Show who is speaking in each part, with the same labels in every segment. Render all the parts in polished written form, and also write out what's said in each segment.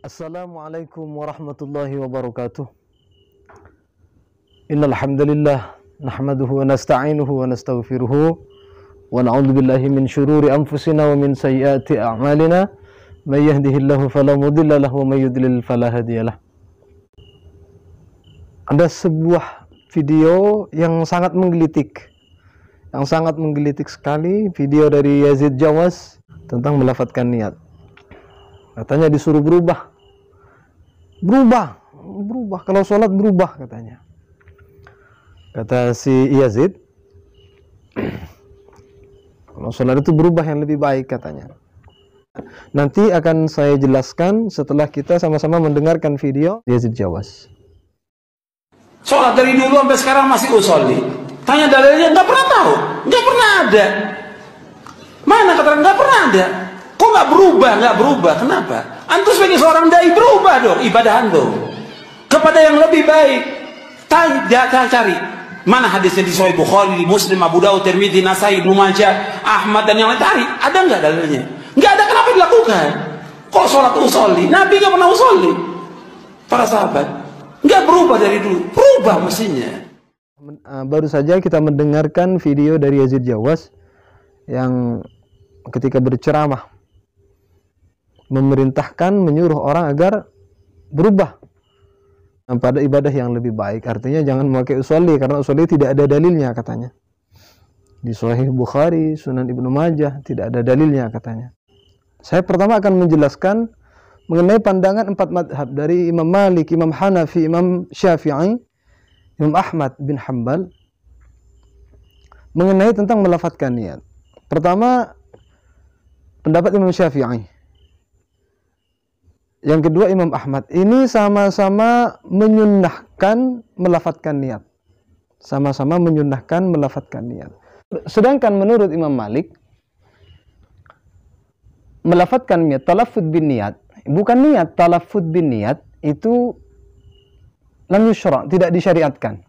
Speaker 1: Assalamualaikum warahmatullahi wabarakatuh. Innal hamdalillah nahmaduhu wa nasta'inuhu wa nastaghfiruhu wa na'udzu billahi min syururi anfusina wa min sayyiati a'malina may yahdihillahu fala mudilla lahu wa may yudlil fala hadiyalah. Ada sebuah video yang sangat menggelitik. Yang sangat menggelitik sekali, video dari Yazid Jawas tentang melafatkan niat. Katanya disuruh berubah. Berubah, kalau sholat berubah katanya. Kata si Yazid, kalau sholat itu berubah yang lebih baik katanya. Nanti akan saya jelaskan setelah kita sama-sama mendengarkan video Yazid Jawas.
Speaker 2: Sholat dari dulu sampai sekarang masih usolli. Tanya dalilnya, nggak pernah tahu, nggak pernah ada. Mana keterangan nggak pernah ada? Kok nggak berubah? Kenapa? Antum sebagai seorang dai berubah dong ibadah antum kepada yang lebih baik. Cari mana hadisnya di Sahih Bukhari, di Muslim, Abu Dawud, Tirmidzi, Nasai, Ibnu Majah, Ahmad dan yang lain. Cari, ada nggak dalilnya? Nggak ada, kenapa dilakukan? Kok sholat usolli? Nabi nggak pernah usolli. Para sahabat nggak berubah dari dulu, berubah mestinya.
Speaker 1: Baru saja kita mendengarkan video dari Yazid Jawas yang ketika berceramah memerintahkan, menyuruh orang agar berubah pada ibadah yang lebih baik. Artinya jangan memakai usolli, karena usolli tidak ada dalilnya katanya. Di Sahih Bukhari, Sunan Ibnu Majah tidak ada dalilnya katanya. Saya pertama akan menjelaskan mengenai pandangan 4 madhab dari Imam Malik, Imam Hanafi, Imam Syafi'i, Imam Ahmad bin Hanbal mengenai tentang melafatkan niat. Pertama, pendapat Imam Syafi'i. Yang kedua Imam Ahmad. Ini sama-sama menyunnahkan melafatkan niat. Sama-sama menyunnahkan melafatkan niat. Sedangkan menurut Imam Malik, melafatkan niat, talaffuz bin niat, bukan niat, talaffuz bin niat itu lam yusyra', tidak disyariatkan.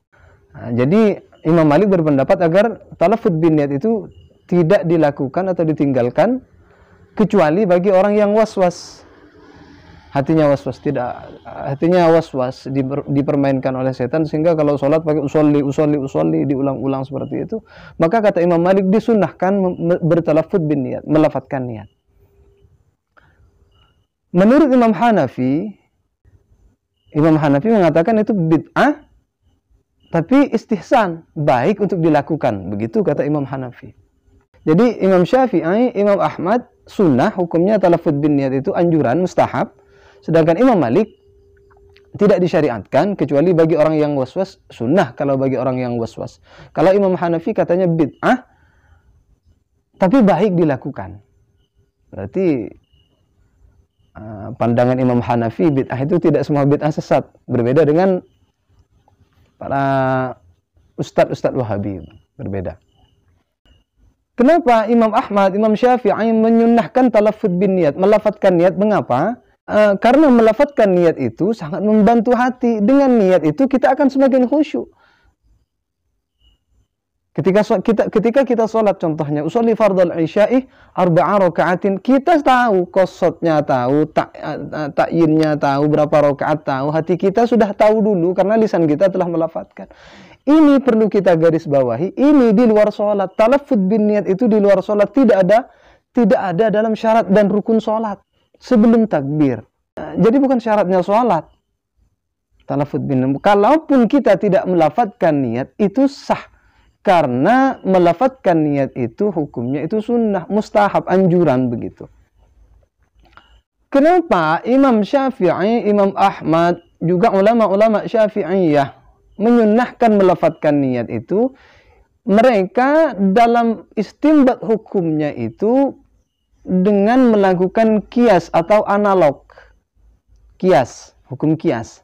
Speaker 1: Nah, jadi Imam Malik berpendapat agar talaffuz bin niat itu tidak dilakukan atau ditinggalkan kecuali bagi orang yang was-was. Hatinya was-was, dipermainkan oleh setan, sehingga kalau sholat pakai usolli diulang-ulang seperti itu, maka kata Imam Malik disunnahkan bertalaffuz bin niat, melafatkan niat. Menurut Imam Hanafi mengatakan itu bid'ah tapi istihsan, baik untuk dilakukan, begitu kata Imam Hanafi. Jadi Imam Syafi'i, Imam Ahmad sunnah, hukumnya talaffuz bin niat itu anjuran, mustahab. Sedangkan Imam Malik tidak disyariatkan kecuali bagi orang yang waswas, sunnah kalau bagi orang yang waswas. Kalau Imam Hanafi katanya bid'ah tapi baik dilakukan. Berarti pandangan Imam Hanafi bid'ah itu tidak semua bid'ah sesat, berbeda dengan para ustadz Wahabi, berbeda. Kenapa Imam Ahmad, Imam Syafi'i menyunnahkan talaffuz bin niat, melafatkan niat? Mengapa? Karena melafatkan niat itu sangat membantu hati. Dengan niat itu kita akan semakin khusyuk. Ketika kita sholat, contohnya usolli fardal isya'i 4 raka'atin, kita tahu qasatnya, tahu ta'yinnya, tahu berapa rakaat, tahu, hati kita sudah tahu dulu karena lisan kita telah melafatkan. Ini perlu kita garis bawahi. Ini di luar sholat. Talaffuz bin niat itu di luar sholat, tidak ada dalam syarat dan rukun sholat sebelum takbir. Jadi bukan syaratnya sholat talaffuz bin niat. Kalaupun kita tidak melafatkan niat, itu sah, karena melafatkan niat itu hukumnya itu sunnah, mustahab, anjuran, begitu. Kenapa Imam Syafi'i, Imam Ahmad, juga ulama-ulama Syafi'iyah menyunnahkan melafatkan niat itu? Mereka dalam istinbat hukumnya itu dengan melakukan kias atau analog. Kias, hukum kias.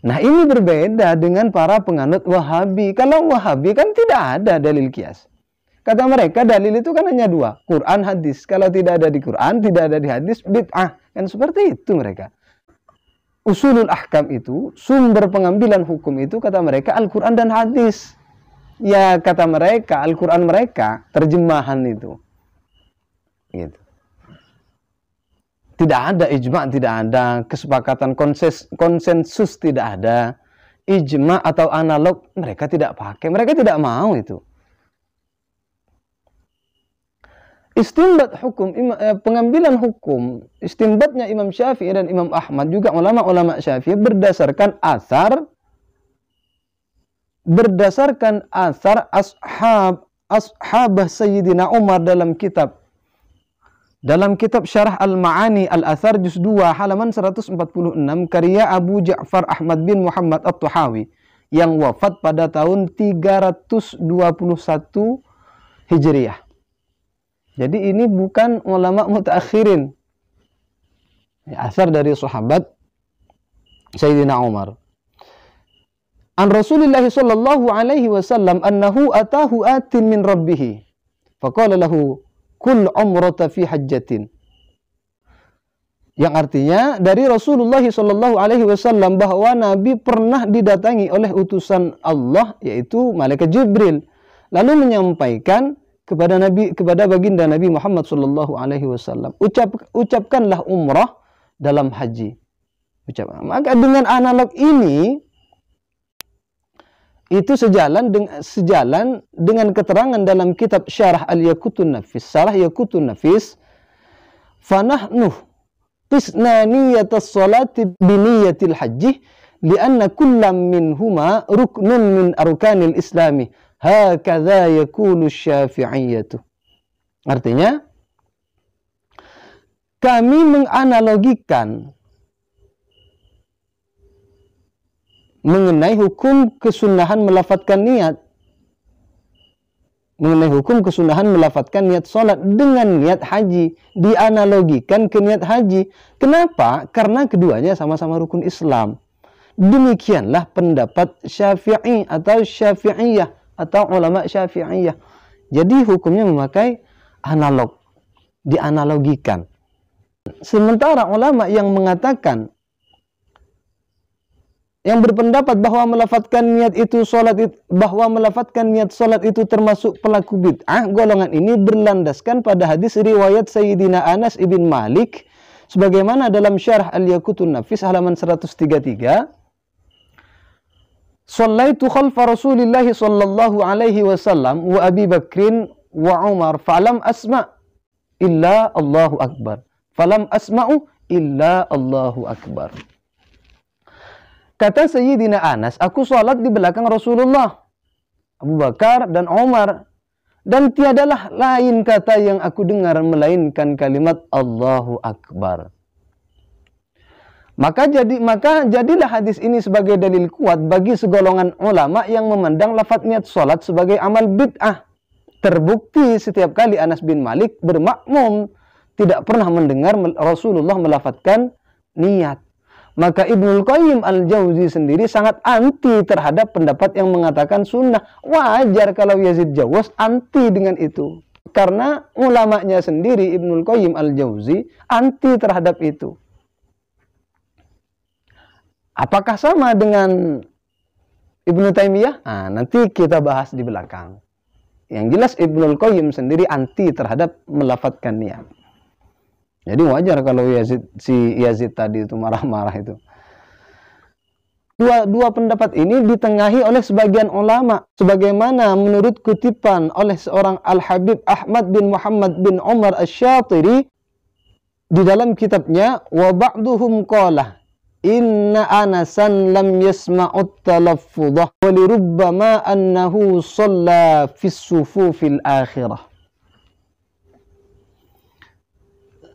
Speaker 1: Nah, ini berbeda dengan para penganut Wahabi. Kalau Wahabi kan tidak ada dalil kias. Kata mereka dalil itu kan hanya 2, Quran, hadis. Kalau tidak ada di Quran, tidak ada di hadis, bid'ah. Kan seperti itu mereka. Usulul ahkam itu, sumber pengambilan hukum itu kata mereka Al-Quran dan hadis. Ya kata mereka, Al-Quran mereka, terjemahan itu. Gitu. Tidak ada ijma', tidak ada kesepakatan konsensus, tidak ada ijma' atau analog, mereka tidak pakai, mereka tidak mau itu. Istinbat hukum, pengambilan hukum, istinbatnya Imam Syafi'i dan Imam Ahmad, juga ulama-ulama Syafi'i berdasarkan asar ashabah Sayyidina Umar dalam kitab Syarah Al-Ma'ani Al-Athar juz 2 halaman 146 karya Abu Ja'far Ahmad bin Muhammad At-Tahawi yang wafat pada tahun 321 Hijriyah. Jadi ini bukan ulama mutaakhirin. Asar dari sahabat Sayyidina Umar. An Rasulillah sallallahu alaihi wasallam annahu atahu atin min rabbih. Faqala lahu kul umrata fi hajjatin. Yang artinya dari Rasulullah sallallahu alaihi wasallam bahwa Nabi pernah didatangi oleh utusan Allah yaitu malaikat Jibril, lalu menyampaikan kepada baginda Nabi Muhammad sallallahu alaihi wasallam, ucapkanlah umrah dalam haji. Maka dengan analog ini itu sejalan dengan keterangan dalam kitab Syarah Al-Yaqutun Nafis, Syarah Yaqutun Nafis, fanahnu qisna niyatas salati biniyatil haji lianna kullam minhuma ruknun min arkanil islami hakadha yakunu syafi'iyyatu. Artinya kami menganalogikan mengenai hukum kesunahan melafatkan niat. Mengenai hukum kesunahan melafatkan niat sholat dengan niat haji. Dianalogikan ke niat haji. Kenapa? Karena keduanya sama-sama rukun Islam. Demikianlah pendapat Syafi'i atau Syafi'iyah atau ulama Syafi'iyah. Jadi hukumnya memakai analog. Dianalogikan. Sementara ulama yang mengatakan, yang berpendapat bahwa melafatkan niat salat itu termasuk pelaku bid'ah, golongan ini berlandaskan pada hadis riwayat Sayyidina Anas ibn Malik sebagaimana dalam Syarah Al-Yaqutun Nafis halaman 133. Shallaitu khalfa Rasulillah sallallahu alaihi wasallam wa Abi Bakrin wa Umar falam asma' illa Allahu akbar. Falam asma'u illa Allahu akbar. Kata Sayyidina Anas, aku sholat di belakang Rasulullah, Abu Bakar dan Umar, dan tiadalah lain kata yang aku dengar melainkan kalimat Allahu Akbar. Maka jadilah hadis ini sebagai dalil kuat bagi segolongan ulama yang memandang lafaz niat sholat sebagai amal bid'ah. Terbukti setiap kali Anas bin Malik bermakmum tidak pernah mendengar Rasulullah melafazkan niat. Maka Ibnul Qayyim Al-Jauzi sendiri sangat anti terhadap pendapat yang mengatakan sunnah. Wajar kalau Yazid Jawas anti dengan itu. Karena ulamanya sendiri Ibnul Qayyim Al-Jauzi anti terhadap itu. Apakah sama dengan Ibnu Taimiyah? Nah, nanti kita bahas di belakang. Yang jelas Ibnul Qayyim sendiri anti terhadap melafatkan niat. Jadi wajar kalau Yazid tadi itu marah-marah itu. Dua pendapat ini ditengahi oleh sebagian ulama. Sebagaimana menurut kutipan oleh seorang Al-Habib Ahmad bin Muhammad bin Umar Asy-Syatiri di dalam kitabnya, wa ba'duhum qala inna Anasan lam yasma'ut talaffudah wa lirubbama annahu shalla fis sufufil akhirah.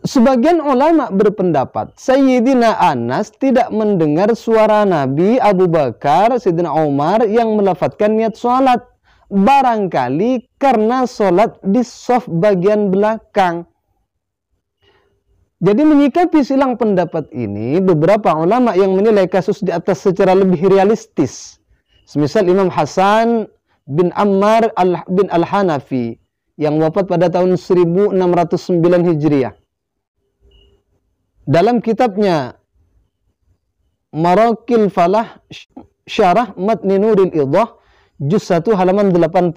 Speaker 1: Sebagian ulama berpendapat Sayyidina Anas tidak mendengar suara Nabi, Abu Bakar, Sayyidina Umar yang melafadzkan niat sholat. Barangkali karena sholat di shaf bagian belakang. Jadi menyikapi silang pendapat ini, beberapa ulama yang menilai kasus di atas secara lebih realistis. Semisal Imam Hasan bin Ammar bin Al-Hanafi yang wafat pada tahun 1609 Hijriah. Dalam kitabnya Marakil Falah Syarah Matni Nuril Idah juz 1 halaman 84,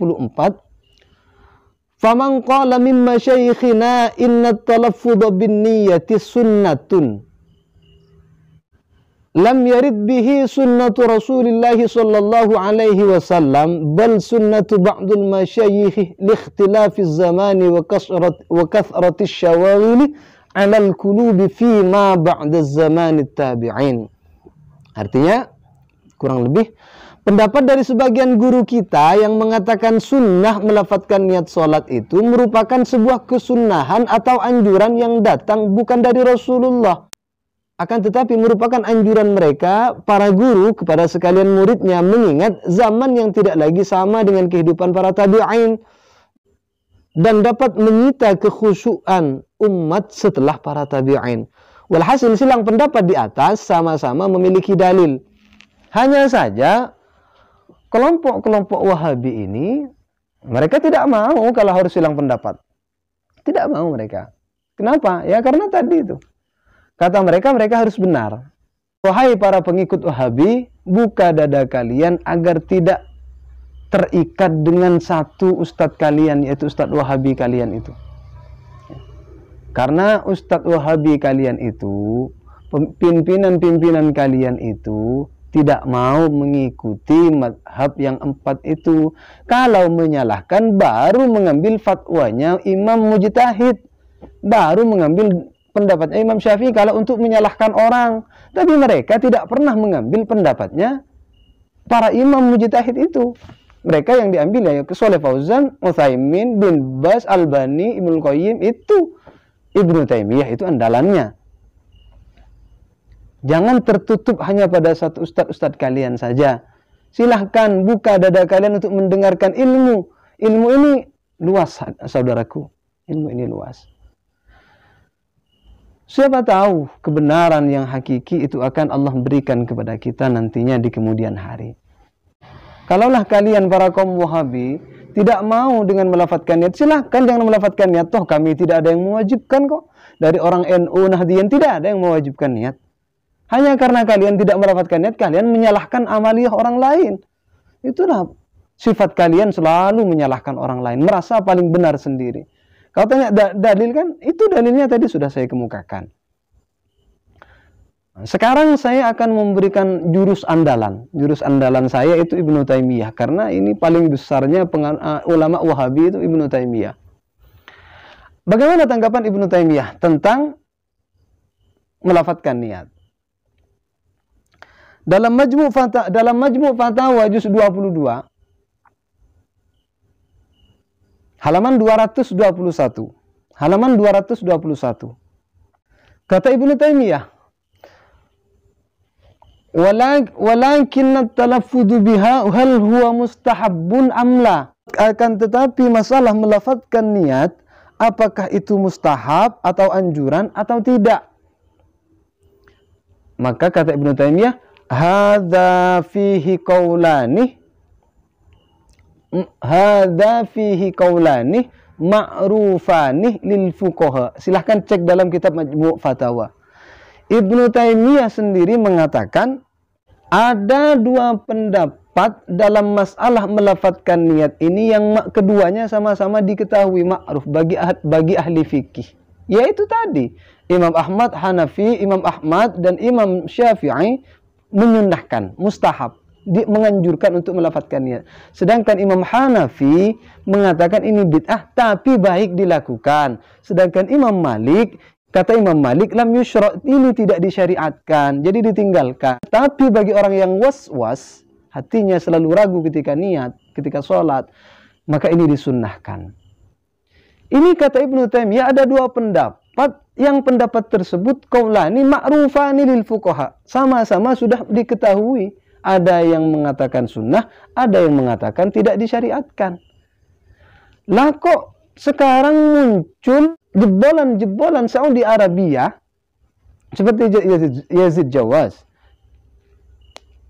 Speaker 1: Faman qala min masyayikhina inna talaffudha bin niyyati sunnatun lam yarid bihi sunnatu Rasulillahi sallallahu alaihi wasallam bal sunnatu ba'dul masyayikh li ikhtilafiz zamani wa kathratish syawagil 'ala al-qulubi fi ma ba'da zamani tabi'in. Artinya kurang lebih pendapat dari sebagian guru kita yang mengatakan sunnah melafadzkan niat sholat itu merupakan sebuah kesunnahan atau anjuran yang datang bukan dari Rasulullah. Akan tetapi merupakan anjuran mereka, para guru, kepada sekalian muridnya, mengingat zaman yang tidak lagi sama dengan kehidupan para tabi'in dan dapat menyita kekhusyuan umat setelah para tabi'in. Walhasil silang pendapat di atas sama-sama memiliki dalil. Hanya saja kelompok-kelompok Wahabi ini, mereka tidak mau kalau harus silang pendapat. Tidak mau mereka. Kenapa? Ya karena tadi itu. Kata mereka, mereka harus benar. Wahai para pengikut Wahabi, buka dada kalian agar tidak terikat dengan satu ustadz kalian, yaitu ustadz Wahabi kalian itu. Karena ustadz Wahabi kalian itu, pimpinan-pimpinan kalian itu, tidak mau mengikuti madhab yang 4 itu. Kalau menyalahkan baru mengambil fatwanya Imam Mujtahid, baru mengambil pendapatnya Imam Syafi'i kalau untuk menyalahkan orang. Tapi mereka tidak pernah mengambil pendapatnya para Imam Mujtahid itu. Mereka yang diambil ya Shalih Fauzan, Utsaimin, bin Baz, Albani, Ibnu Qayyim, itu Ibnu Taimiyah itu andalannya. Jangan tertutup hanya pada satu ustadz kalian saja. Silahkan buka dada kalian untuk mendengarkan ilmu. Ilmu ini luas, saudaraku. Ilmu ini luas. Siapa tahu kebenaran yang hakiki itu akan Allah berikan kepada kita nantinya di kemudian hari. Kalaulah kalian para kaum Wahabi tidak mau dengan melafadzkan niat, silahkan jangan melafadzkan niat. Toh kami tidak ada yang mewajibkan kok. Dari orang NU, Nahdliyin tidak ada yang mewajibkan niat. Hanya karena kalian tidak melafadzkan niat, kalian menyalahkan amaliyah orang lain. Itulah sifat kalian, selalu menyalahkan orang lain, merasa paling benar sendiri. Kalau tanya dalil kan, itu dalilnya tadi sudah saya kemukakan. Sekarang saya akan memberikan jurus andalan. Jurus andalan saya itu Ibnu Taimiyah, karena ini paling besarnya ulama Wahabi itu Ibnu Taimiyah. Bagaimana tanggapan Ibnu Taimiyah tentang melafadzkan niat? Dalam Majmu' Fatawa juz 22 halaman 221. Halaman 221. Kata Ibnu Taimiyah, "Walakin at-talaffuz biha hal huwa mustahabbun amla?" Akan tetapi masalah melafadzkan niat, apakah itu mustahab atau anjuran atau tidak? Maka kata Ibnu Taimiyah, hadza fihi qaulani ma'rufani lil fuqaha. Silahkan cek dalam kitab Majmu' Fatawa. Ibnu Taimiyah sendiri mengatakan ada 2 pendapat dalam masalah melafadzkan niat ini yang keduanya sama-sama diketahui ma'ruf bagi ahli fikih. Yaitu tadi Imam Ahmad Hanafi, Imam Ahmad dan Imam Syafi'i menyunnahkan, mustahab, menganjurkan untuk melafadzkan niat. Sedangkan Imam Hanafi mengatakan ini bid'ah tapi baik dilakukan. Sedangkan Imam Malik, kata Imam Malik, lam yusyra', ini tidak disyariatkan, jadi ditinggalkan. Tapi bagi orang yang was-was, hatinya selalu ragu ketika niat, ketika sholat, maka ini disunnahkan. Ini kata Ibnu Taimiyah ada 2 pendapat, yang pendapat tersebut qaulani ma'rufani lil fuqaha, sama-sama sudah diketahui. Ada yang mengatakan sunnah, ada yang mengatakan tidak disyariatkan. Lah kok sekarang muncul jebolan-jebolan Saudi Arabia seperti Yazid Jawaz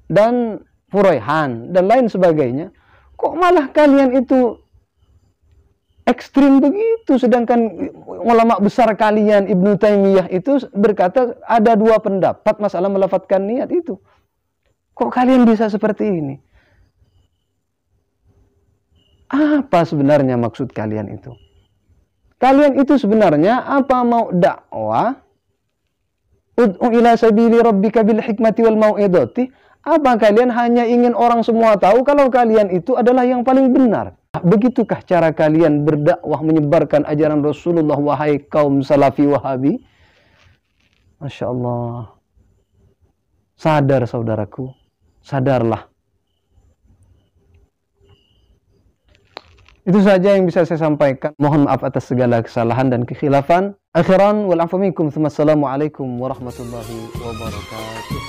Speaker 1: dan Furaihan dan lain sebagainya, kok malah kalian itu ekstrim begitu, sedangkan ulama besar kalian Ibnu Taimiyah itu berkata ada 2 pendapat masalah melafadzkan niat itu. Kok kalian bisa seperti ini? Apa sebenarnya maksud kalian itu? Kalian itu sebenarnya apa mau dakwah? Ud'u ila sabili rabbika bil hikmati wal mau'idati? Apa kalian hanya ingin orang semua tahu kalau kalian itu adalah yang paling benar? Begitukah cara kalian berdakwah menyebarkan ajaran Rasulullah, wahai kaum salafi wahabi? Masya Allah. Sadar saudaraku, sadarlah. Itu saja yang bisa saya sampaikan. Mohon maaf atas segala kesalahan dan kekhilafan. Akhiran wal afu minkum. Assalamualaikum warahmatullahi wabarakatuh.